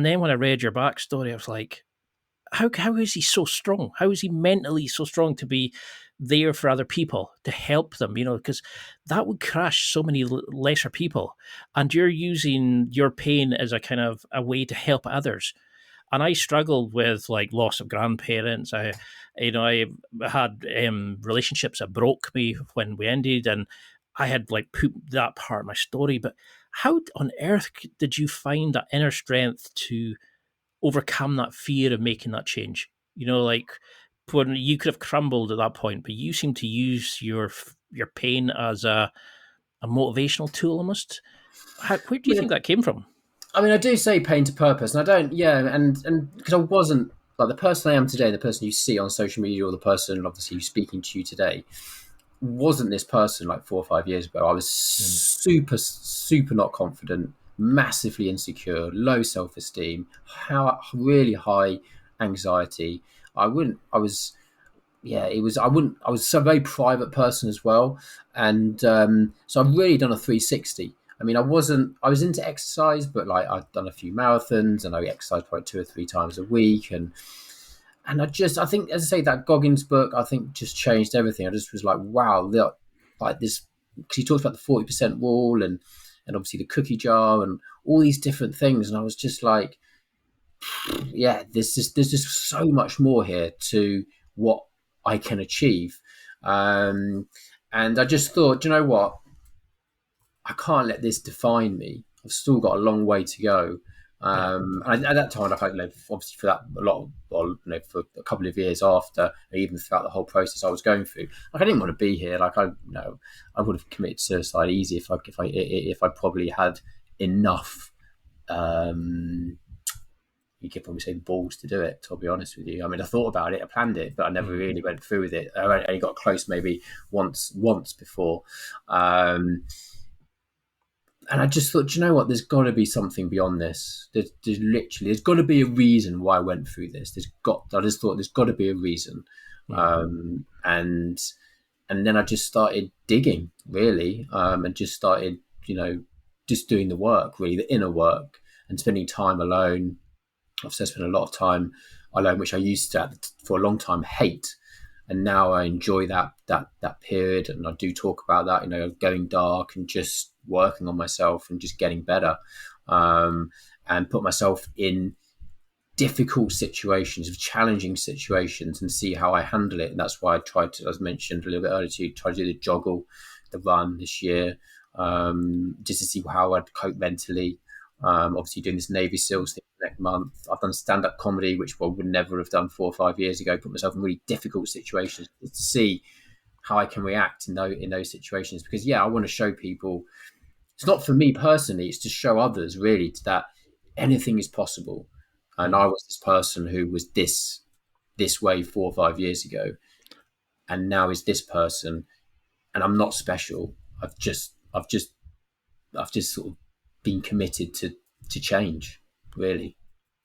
And then when I read your backstory, I was like, how is he so strong? How is he mentally so strong to be there for other people, to help them? Because that would crush so many lesser people, and you're using your pain as a kind of a way to help others. And I struggled with like loss of grandparents. I had relationships that broke me when we ended, and I had like put that part of my story. But how on earth did you find that inner strength to overcome that fear of making that change? Like when you could have crumbled at that point, but you seem to use your pain as a motivational tool almost. Where do you think that came from? I mean, I do say pain to purpose, and I don't, yeah, and because I wasn't like the person I am today, the person you see on social media, or the person obviously who's speaking to you today, wasn't this person like 4 or 5 years ago. I was super, super not confident, massively insecure, low self esteem, how really high anxiety. I wouldn't. I was. Yeah, it was. I wouldn't. I was a very private person as well, and so I've really done a 360. I mean, I wasn't. I was into exercise, but like I've done a few marathons, and I exercise probably 2 or 3 times a week, and I think, as I say, that Goggins book, I think just changed everything. I just was like, wow, look, like this, because he talks about the 40% rule and obviously the cookie jar and all these different things. And I was just like, yeah, there's just so much more here to what I can achieve. And I just thought, do you know what? I can't let this define me. I've still got a long way to go. Yeah. And at that time, like, obviously for that a lot, for a couple of years after, even throughout the whole process I was going through, like I didn't want to be here. Like I would have committed suicide easy if I probably had enough. You could probably say balls to do it. To be honest with you, I mean, I thought about it, I planned it, but I never really went through with it. I only got close maybe once before. And I just thought, you know what? There's got to be something beyond this. There's got to be a reason why I went through this. I just thought there's got to be a reason, and then I just started digging really, and just started, just doing the work, really, the inner work, and spending time alone. I've spent a lot of time alone, which I used to for a long time hate, and now I enjoy that period, and I do talk about that, going dark and just working on myself and just getting better, and put myself in difficult situations, challenging situations, and see how I handle it. And that's why I tried to, as mentioned a little bit earlier, to try to do the joggle, the run this year, just to see how I'd cope mentally. Obviously doing this Navy SEALs thing next month. I've done stand-up comedy, which I would never have done 4 or 5 years ago. Put myself in really difficult situations just to see how I can react in those situations. Because I want to show people, it's not for me personally, it's to show others really that anything is possible. And I was this person who was this way 4 or 5 years ago, and now is this person, and I'm not special. I've just sort of been committed to change, really.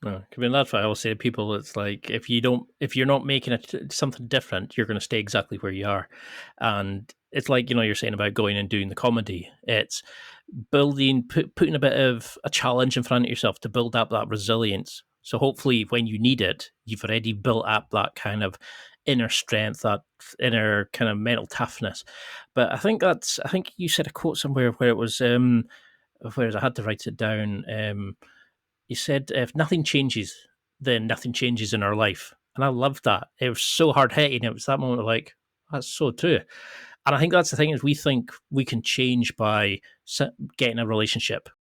I mean, that's why I always say to people, it's like if you're not making it something different, you're going to stay exactly where you are. And it's like, you're saying about going and doing the comedy. It's putting a bit of a challenge in front of yourself to build up that resilience. So hopefully when you need it, you've already built up that kind of inner strength, that inner kind of mental toughness. But I think you said a quote somewhere where it was, whereas I had to write it down. You said, if nothing changes, then nothing changes in our life. And I loved that. It was so hard hitting. It was that moment of like, that's so true. And I think that's the thing, is we think we can change by getting a relationship.